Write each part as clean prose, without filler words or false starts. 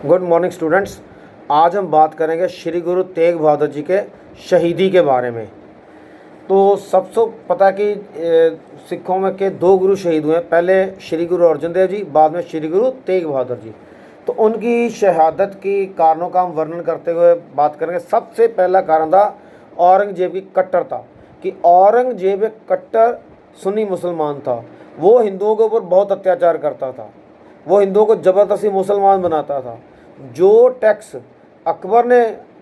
Good morning students. आज हम बात करेंगे श्री गुरु तेग बहादुर जी के शहीदी के बारे में। तो सबसे पता है कि सिखों में के दो गुरु शहीद हुए, पहले श्री गुरु अर्जन देव जी, बाद में श्री गुरु तेग बहादुर जी। तो उनकी शहादत की कारणों का हम वर्णन करते हुए बात करेंगे। सबसे पहला कारण था औरंगजेब की कट्टरता, कि औरंगजेब एक कट्टर सुन्नी मुसलमान था। वो हिंदुओं के ऊपर बहुत अत्याचार करता था, वो हिंदुओं को ज़बरदस्ती मुसलमान बनाता था। जो टैक्स अकबर ने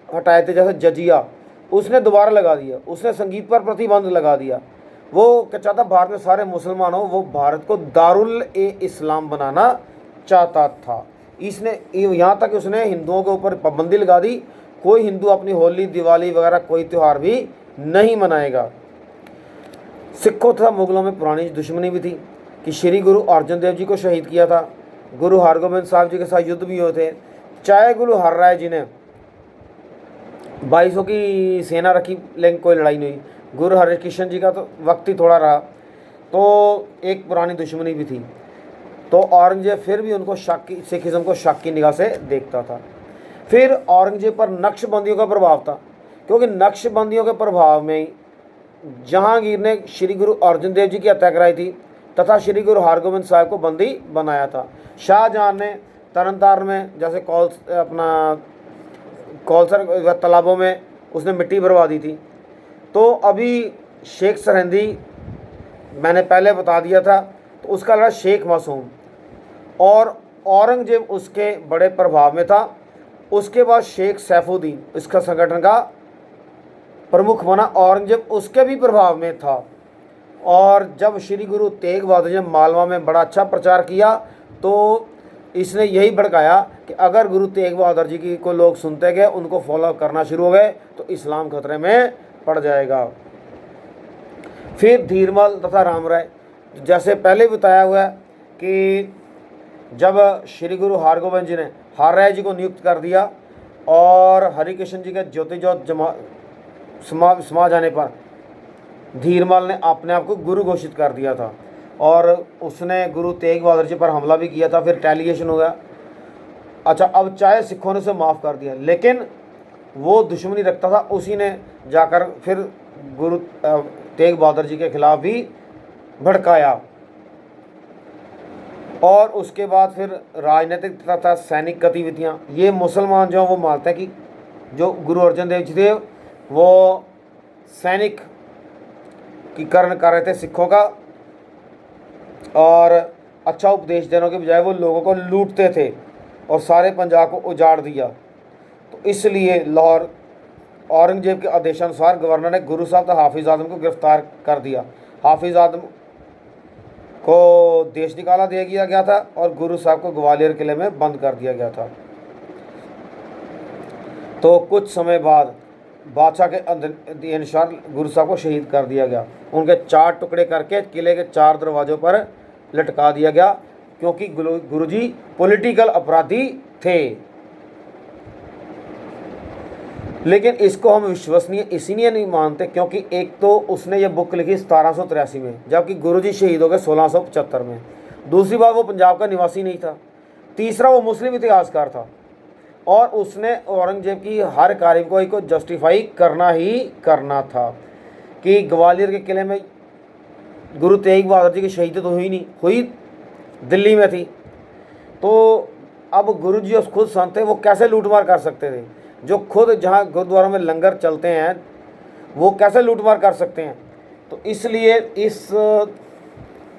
हटाए थे, जैसे जजिया, उसने दोबारा लगा दिया। उसने संगीत पर प्रतिबंध लगा दिया। वो क्या चाहता, भारत में सारे मुसलमान हो, वो भारत को दारुल ए इस्लाम बनाना चाहता था। इसने यहाँ तक उसने हिंदुओं के ऊपर पाबंदी लगा दी, कोई हिंदू अपनी होली दिवाली वगैरह कोई त्यौहार भी नहीं मनाएगा। सिखों तथा मुगलों में पुरानी दुश्मनी भी थी कि श्री गुरु अर्जन देव जी को शहीद किया था। गुरु हरगोबिंद साहब जी के साथ युद्ध भी हुए थे। चाहे गुरु हरराय जी ने 2200 की सेना रखी, लेकिन कोई लड़ाई नहीं हुई। गुरु हरिकृष्ण जी का तो वक्त ही थोड़ा रहा, तो एक पुरानी दुश्मनी भी थी। तो औरंगजेब फिर भी उनको सिखिज्म को शक की निगाह से देखता था। फिर औरंगजेब पर नक्शबंदियों का प्रभाव था, क्योंकि नक्शबंदियों के प्रभाव में ही जहांगीर ने श्री गुरु अर्जन देव जी की हत्या कराई थी तथा श्री गुरु हरगोबिंद साहब को बंदी बनाया था। शाहजहां ने तरन में जैसे कौलसर तालाबों में उसने मिट्टी भरवा दी थी। तो अभी शेख सरहिंदी मैंने पहले बता दिया था, तो उसका लड़ा शेख मासूम, और औरंगजेब उसके बड़े प्रभाव में था। उसके बाद शेख सैफुद्दीन इसका संगठन का प्रमुख बना, औरंगजेब उसके भी प्रभाव में था। और जब श्री गुरु तेग बहादुर जी ने मालवा में बड़ा अच्छा प्रचार किया, तो इसने यही भड़काया कि अगर गुरु तेग बहादुर जी की को लोग सुनते गए, उनको फॉलो करना शुरू हो गए, तो इस्लाम खतरे में पड़ जाएगा। फिर धीरमल तथा रामराय, जैसे पहले बताया हुआ है कि जब श्री गुरु हरगोबिंद जी ने हरराय जी को नियुक्त कर दिया और हरिकृष्ण जी के ज्योति ज्योत समा जाने पर धीरमल ने अपने आप को गुरु घोषित कर दिया था, और उसने गुरु तेग बहादुर जी पर हमला भी किया था। फिर रिटेलिएशन हो गया। अच्छा, अब चाहे सिखों ने उसे माफ़ कर दिया, लेकिन वो दुश्मनी रखता था। उसी ने जाकर फिर गुरु तेग बहादुर जी के खिलाफ भी भड़काया। और उसके बाद फिर राजनीतिक तथा सैनिक गतिविधियाँ, ये मुसलमान जो वो मानते हैं कि जो गुरु अर्जन देव जी थे वो सैनिक की करण कर रहे थे सिखों का, और अच्छा उपदेश देने के बजाय वो लोगों को लूटते थे और सारे पंजाब को उजाड़ दिया। तो इसलिए लाहौर औरंगजेब के आदेशानुसार गवर्नर ने गुरु साहब तथा हाफिज़ आदम को गिरफ्तार कर दिया। हाफिज़ आदम को देश निकाला दिया गया था और गुरु साहब को ग्वालियर किले में बंद कर दिया गया था। तो कुछ समय बाद बादशाह के अनुसार गुरु साहब को शहीद कर दिया गया। उनके 4 टुकड़े करके किले के 4 दरवाज़ों पर लटका दिया गया, क्योंकि गुरुजी पॉलिटिकल अपराधी थे। लेकिन इसको हम विश्वसनीय इसीलिए नहीं मानते क्योंकि एक तो उसने ये बुक लिखी 1783 में, जबकि गुरुजी शहीद हो गए 1675 में। दूसरी बात, वो पंजाब का निवासी नहीं था। तीसरा, वो मुस्लिम इतिहासकार था, और उसने औरंगजेब की हर कार्रवाई को जस्टिफाई करना ही करना था। कि ग्वालियर के किले में गुरु तेग बहादुर जी की शहीदी तो हुई नहीं, हुई दिल्ली में थी। तो अब गुरु जी उस खुद संत थे, वो कैसे लूटमार कर सकते थे? जो खुद जहाँ गुरुद्वारों में लंगर चलते हैं, वो कैसे लूटमार कर सकते हैं? तो इसलिए इस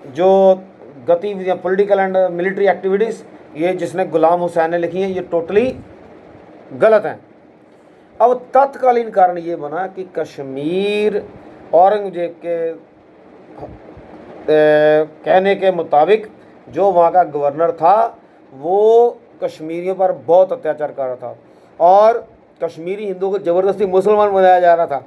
जो गतिविधियाँ, पॉलिटिकल एंड मिलिट्री एक्टिविटीज़, ये जिसने गुलाम हुसैन ने लिखी हैं, ये टोटली गलत हैं। अब तत्कालीन कारण ये बना कि कश्मीर औरंगजेब के कहने के मुताबिक जो वहाँ का गवर्नर था वो कश्मीरियों पर बहुत अत्याचार कर रहा था, और कश्मीरी हिंदुओं को ज़बरदस्ती मुसलमान बनाया जा रहा था।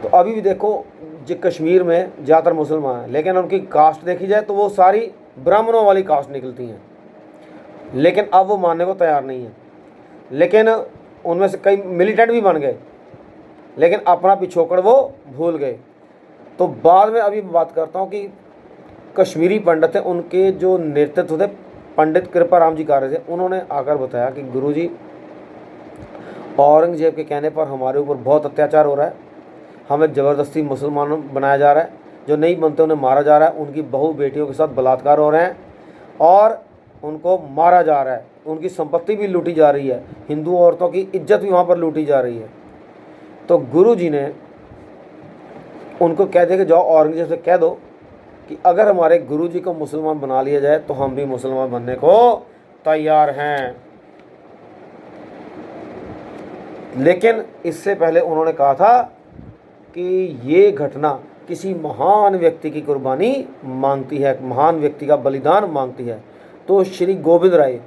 तो अभी भी देखो, जो कश्मीर में ज़्यादातर मुसलमान हैं, लेकिन उनकी कास्ट देखी जाए तो वो सारी ब्राह्मणों वाली कास्ट निकलती हैं, लेकिन अब वो मानने को तैयार नहीं है। लेकिन उनमें से कई मिलिटेंट भी बन गए, लेकिन अपना पिछोकड़ वो भूल गए। तो बाद में अभी बात करता हूँ कि कश्मीरी पंडित हैं, उनके जो नेतृत्व थे पंडित कृपाराम जी कार्य थे, उन्होंने आकर बताया कि गुरुजी, औरंगजेब के कहने पर हमारे ऊपर बहुत अत्याचार हो रहा है, हमें ज़बरदस्ती मुसलमान बनाया जा रहा है, जो नहीं बनते उन्हें मारा जा रहा है, उनकी बहू बेटियों के साथ बलात्कार हो रहे हैं और उनको मारा जा रहा है, उनकी संपत्ति भी लूटी जा रही है, हिंदू औरतों की इज्जत भी वहाँ पर लूटी जा रही है। तो गुरु जी ने उनको कह दिया कि जाओ औरंगजेब से कह दो कि अगर हमारे गुरु जी को मुसलमान बना लिया जाए तो हम भी मुसलमान बनने को तैयार हैं। लेकिन इससे पहले उन्होंने कहा था कि ये घटना किसी महान व्यक्ति की कुर्बानी मांगती है, महान व्यक्ति का बलिदान मांगती है। तो श्री गोविंद राय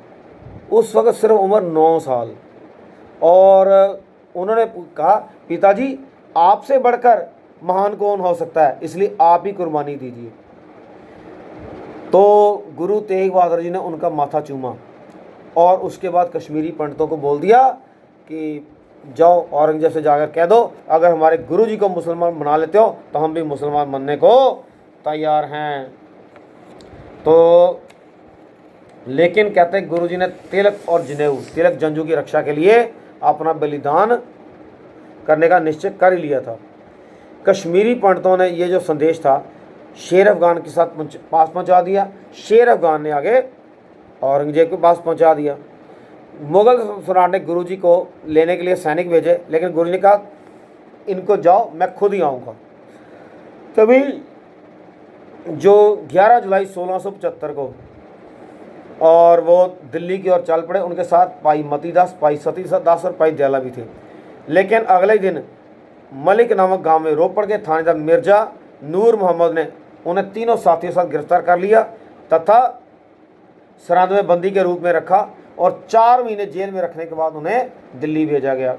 उस वक्त सिर्फ उम्र 9 साल, और उन्होंने कहा पिताजी आपसे बढ़कर महान कौन हो सकता है, इसलिए आप ही कुर्बानी दीजिए। तो गुरु तेग बहादुर जी ने उनका माथा चूमा और उसके बाद कश्मीरी पंडितों को बोल दिया कि जाओ औरंगजेब से जाकर कह दो अगर हमारे गुरु जी को मुसलमान बना लेते हो तो हम भी मुसलमान बनने को तैयार हैं। तो लेकिन कहते गुरु जी ने तिलक और जनेऊ, तिलक जंजू की रक्षा के लिए अपना बलिदान करने का निश्चय कर ही लिया था। कश्मीरी पंडितों ने ये जो संदेश था शेर अफगान के साथ पास पहुंचा दिया। शेर अफगान ने आगे औरंगजेब के पास पहुंचा दिया। मुगल सम्राट ने गुरुजी को लेने के लिए सैनिक भेजे, लेकिन गुरु ने कहा इनको जाओ, मैं खुद ही आऊँगा। तभी जो 11 जुलाई 1675 को और वो दिल्ली की ओर चल पड़े। उनके साथ पाई मतीदास, पाई सतीदास और पाई दयाला भी थे। लेकिन अगले दिन मलिक नामक गांव में रोपड़ के थानेदार मिर्जा नूर मोहम्मद ने उन्हें तीनों साथियों के साथ गिरफ्तार कर लिया तथा सराद में बंदी के रूप में रखा और 4 महीने जेल में रखने के बाद उन्हें दिल्ली भेजा गया।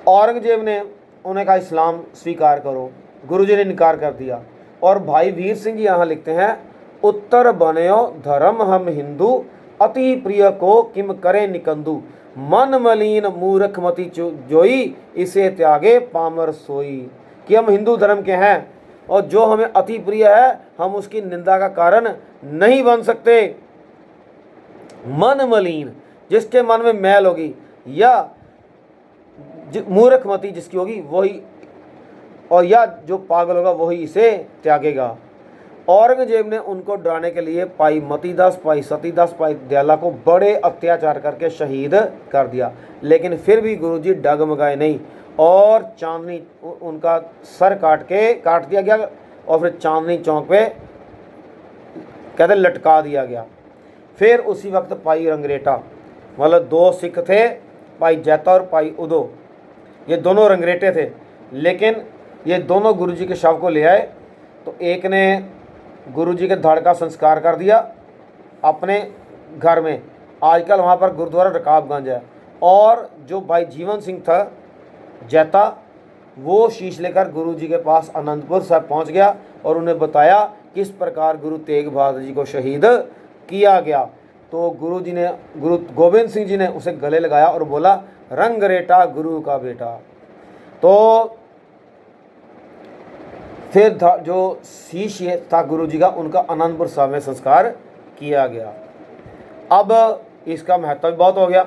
औरंगजेब ने उन्हें कहा इस्लाम स्वीकार करो, गुरुजी ने इनकार कर दिया। और भाई वीर सिंह जी यहाँ लिखते हैं उत्तर बनयो धर्म हम हिंदू, अति प्रिय को किम करे निकंदू, मन मलिन मूर्ख मति जोई, इसे त्यागे पामर सोई। कि हम हिंदू धर्म के हैं और जो हमें अति प्रिय है हम उसकी निंदा का कारण नहीं बन सकते। मन मलिन, जिसके मन में मैल होगी, या मूर्खमती जिसकी होगी वही, और या जो पागल होगा वही इसे त्यागेगा। औरंगजेब ने उनको डराने के लिए पाई मतीदास, पाई सतीदास, पाई दयाला को बड़े अत्याचार करके शहीद कर दिया। लेकिन फिर भी गुरुजी डगमगाए नहीं और चांदनी उनका सर काट दिया गया और फिर चांदनी चौक पे कहते लटका दिया गया। फिर उसी वक्त पाई रंगरेटा, मतलब 2 सिख थे, पाई जैता और पाई उदो, ये दोनों रंगरेटे थे। लेकिन ये दोनों गुरुजी के शव को ले आए तो एक ने गुरुजी के धड़ का संस्कार कर दिया अपने घर में, आजकल वहाँ पर गुरुद्वारा रकाबगंज है। और जो भाई जीवन सिंह था जैता, वो शीश लेकर गुरुजी के पास आनंदपुर साहब पहुँच गया और उन्हें बताया किस प्रकार गुरु तेग बहादुर जी को शहीद किया गया। तो गुरु गोविंद सिंह जी ने उसे गले लगाया और बोला रंगरेटा गुरु का बेटा। तो फिर जो शीश था गुरुजी का, उनका आनंदपुर साहब में संस्कार किया गया। अब इसका महत्व भी बहुत हो गया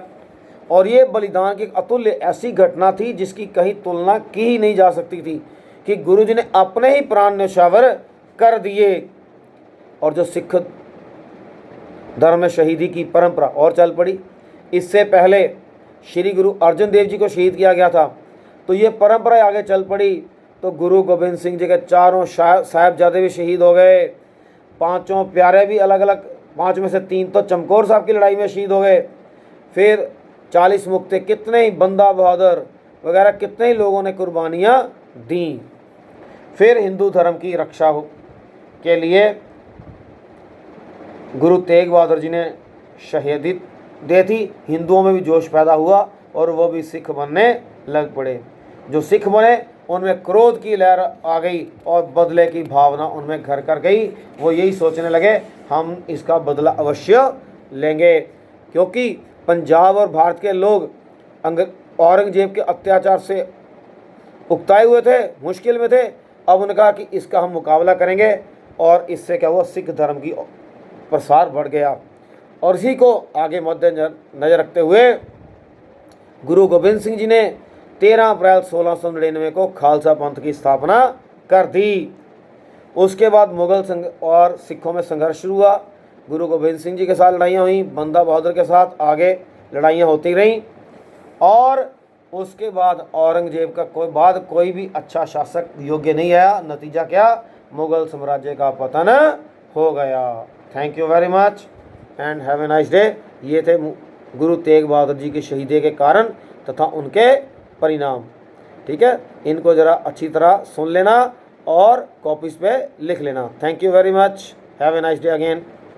और ये बलिदान की अतुल्य ऐसी घटना थी जिसकी कहीं तुलना की ही नहीं जा सकती थी कि गुरुजी ने अपने ही प्राण न्यौछावर कर दिए। और जो सिख धर्म में शहीदी की परंपरा और चल पड़ी। इससे पहले श्री गुरु अर्जन देव जी को शहीद किया गया था, तो ये परंपरा आगे चल पड़ी। तो गुरु गोविंद सिंह जी के 4 साहिबजादे भी शहीद हो गए, 5 प्यारे भी अलग अलग, 5 में से 3 तो चमकौर साहब की लड़ाई में शहीद हो गए। फिर 40 मुक्ते, कितने ही बंदा बहादुर वगैरह कितने ही लोगों ने कुर्बानियाँ दी। फिर हिंदू धर्म की रक्षा के लिए गुरु तेग बहादुर जी ने शहीदी दे थी। हिंदुओं में भी जोश पैदा हुआ और वो भी सिख बनने लग पड़े। जो सिख बने उनमें क्रोध की लहर आ गई और बदले की भावना उनमें घर कर गई। वो यही सोचने लगे हम इसका बदला अवश्य लेंगे, क्योंकि पंजाब और भारत के लोग औरंगजेब के अत्याचार से उकताए हुए थे, मुश्किल में थे। अब उन्होंने कहा कि इसका हम मुकाबला करेंगे और इससे क्या हुआ, सिख धर्म की प्रसार बढ़ गया। और इसी को आगे मद्देनजर रखते हुए गुरु गोबिंद सिंह जी ने 13 अप्रैल 1699 को खालसा पंथ की स्थापना कर दी। उसके बाद मुगल संघ और सिखों में संघर्ष शुरू हुआ। गुरु गोबिंद सिंह जी के साथ लड़ाइयाँ हुई, बंदा बहादुर के साथ आगे लड़ाइयाँ होती रहीं, और उसके बाद औरंगजेब का कोई भी अच्छा शासक योग्य नहीं आया। नतीजा क्या? मुगल साम्राज्य का पतन हो गया। Thank you very much and have a nice day. ये थे गुरु तेग बहादुर जी की शहीदी के कारण तथा उनके परिणाम। ठीक है, इनको ज़रा अच्छी तरह सुन लेना और कॉपीज़ पे लिख लेना। Thank you very much, have a nice day again.